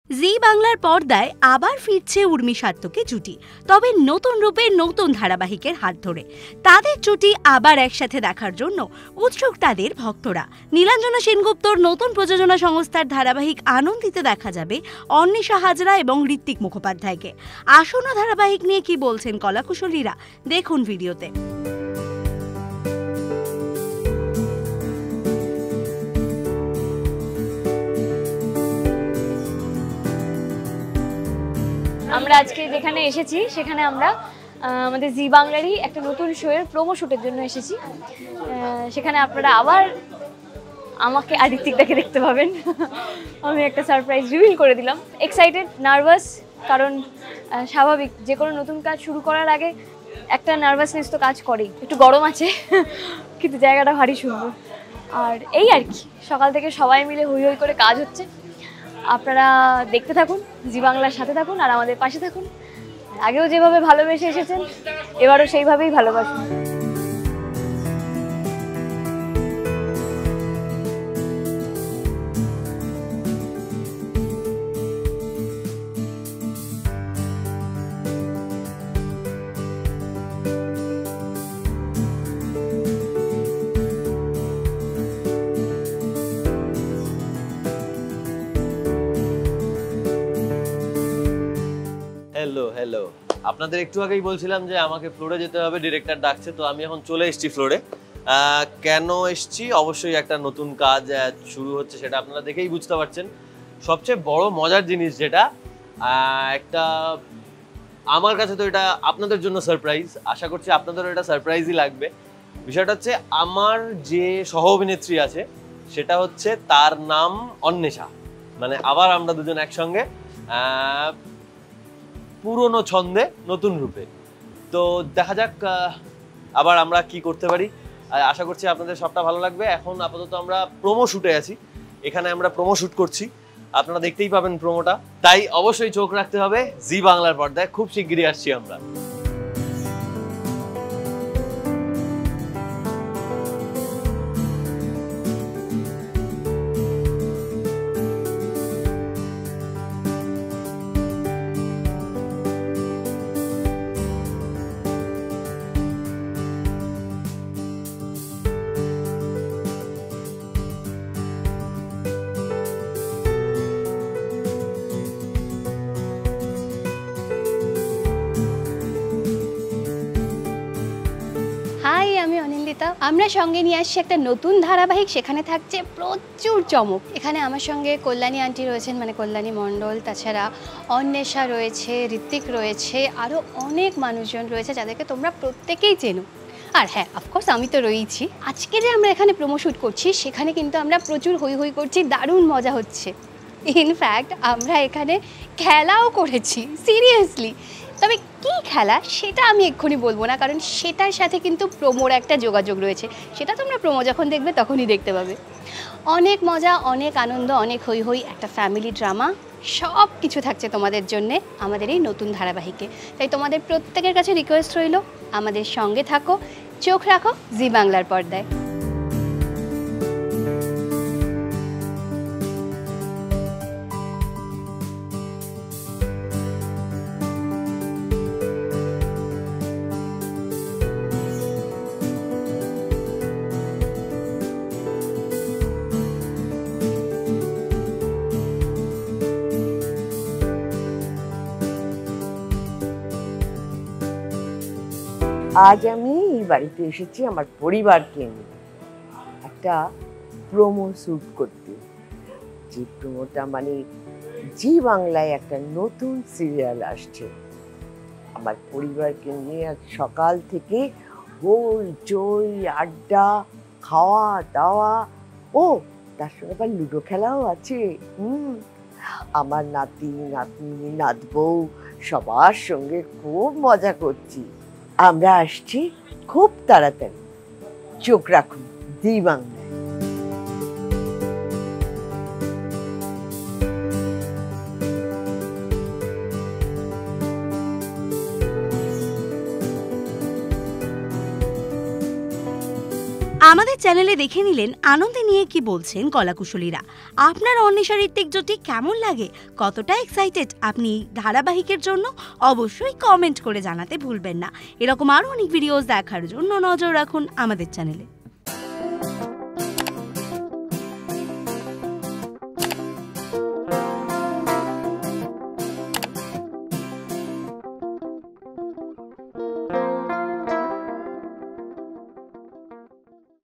জি বাংলার পর্দায় আবার ফিরছে উর্মি সাত্তকী জুটি, তবে নতুন রূপে নতুন ধারাবাহিকের হাত ধরে। তাদের জুটি আবার একসাথে দেখার জন্য উৎসুক তাদের ভক্তরা। নীলাঞ্জনা সেনগুপ্তর নতুন প্রযোজনা সংস্থার ধারাবাহিক আনন্দিতে দেখা যাবে অন্বেষা হাজরা এবং ঋত্বিক মুখোপাধ্যায়কে। আসন্ন ধারাবাহিক নিয়ে কি বলছেন কলাকুশলীরা, দেখুন ভিডিওতে। আমরা আজকে যেখানে এসেছি সেখানে আমরা আমাদের জি বাংলারই একটা নতুন শোয়ের প্রোমো শুটের জন্য এসেছি। সেখানে আপনারা আবার আমাকে আর ঋত্বিকদাকে দেখতে পাবেন। আমি একটা সারপ্রাইজ রিভিল করে দিলাম। এক্সাইটেড, নার্ভাস, কারণ স্বাভাবিক যে কোনো নতুন কাজ শুরু করার আগে একটা নার্ভাসনেস তো কাজ করেই। একটু গরম আছে কিন্তু জায়গাটা ভারী সুন্দর। আর এই আর কি, সকাল থেকে সবাই মিলে হই হই করে কাজ হচ্ছে। আপনারা দেখতে থাকুন, জি বাংলার সাথে থাকুন আর আমাদের পাশে থাকুন। আগেও যেভাবে ভালোবেসে এসেছেন এবারও সেইভাবেই ভালোবাসুন। হ্যালো হ্যালো, আপনাদের একটু আগেই বলছিলাম যে আমাকে ফ্লোরে যেতে হবে, ডিরেক্টর ডাকছে। তো আমি এখন চলে এসেছি ফ্লোরে। কেন এসেছি? অবশ্যই একটা নতুন কাজ শুরু হচ্ছে, সেটা আপনারা দেখেই বুঝতে পারছেন। সবচেয়ে বড় মজার জিনিস যেটা, একটা আমার কাছে তো এটা আপনাদের জন্য সারপ্রাইজ, আশা করছি আপনাদেরও এটা সারপ্রাইজই লাগবে। বিষয়টা হচ্ছে, আমার যে সহ অভিনেত্রী আছে সেটা হচ্ছে, তার নাম অন্বেষা। মানে আবার আমরা দুজন একসঙ্গে পুরনো ছন্দে নতুন রূপে। তো দেখা যাক আবার আমরা কি করতে পারি। আশা করছি আপনাদের সবটা ভালো লাগবে। এখন আপাতত আমরা প্রোমো শুটে আছি, এখানে আমরা প্রোমো শুট করছি, আপনারা দেখতেই পাবেন প্রোমোটা। তাই অবশ্যই চোখ রাখতে হবে জি বাংলার পর্দায়। খুব শিগগিরই আসছি আমরা। হাই, আমি অনিন্দিতা। আমরা সঙ্গে নিয়ে আসছি একটা নতুন ধারাবাহিক, সেখানে থাকছে প্রচুর চমক। এখানে আমার সঙ্গে কল্যাণী আন্টি রয়েছেন, মানে কল্যাণী মণ্ডল, তাছাড়া অন্বেষা রয়েছে, ঋত্বিক রয়েছে, আরও অনেক মানুষজন রয়েছে যাদেরকে তোমরা প্রত্যেকেই চেনো। আর হ্যাঁ, অফকোর্স আমি তো রয়েছি। আজকে যে আমরা এখানে প্রোমো শুট করছি সেখানে কিন্তু আমরা প্রচুর হই হই করছি, দারুণ মজা হচ্ছে। ইনফ্যাক্ট আমরা এখানে খেলাও করেছি, সিরিয়াসলি। তবে কি খেলা সেটা আমি এক্ষুনি বলবো না, কারণ সেটার সাথে কিন্তু প্রোমোর একটা যোগাযোগ রয়েছে। সেটা তোমরা প্রোমো যখন দেখবে তখনই দেখতে পাবে। অনেক মজা, অনেক আনন্দ, অনেক হই হই, একটা ফ্যামিলি ড্রামা, সব কিছু থাকছে তোমাদের জন্যে আমাদের এই নতুন ধারাবাহিকে। তাই তোমাদের প্রত্যেকের কাছে রিকোয়েস্ট রইল, আমাদের সঙ্গে থাকো, চোখ রাখো জি বাংলার পর্দায়। আজ আমি এই বাড়িতে এসেছি আমার পরিবারকে নিয়ে একটা প্রোমো শুট করতে। যে প্রোমোটা মানে জি বাংলায় একটা নতুন সিরিয়াল আসছে। আমার পরিবারকে নিয়ে আজ সকাল থেকে হই চই, আড্ডা, খাওয়া দাওয়া, ও তার সঙ্গে আবার লুডো খেলাও আছে। আমার নাতি নাতনি নাতবউ সবার সঙ্গে খুব মজা করছি। আমরা আসছি খুব তাড়াতাড়ি, চোখ রাখুন জি বাংলায়। আমাদের চ্যানেলে দেখে নিলেন আনন্দে নিয়ে কি বলছেন কলাকুশলীরা। আপনার অন্বেষা ঋত্বিক জুটি কেমন লাগে, কতটা এক্সাইটেড আপনি ধারাবাহিকের জন্য, অবশ্যই কমেন্ট করে জানাতে ভুলবেন না। এরকম আরও অনেক ভিডিওস দেখার জন্য নজর রাখুন আমাদের চ্যানেলে।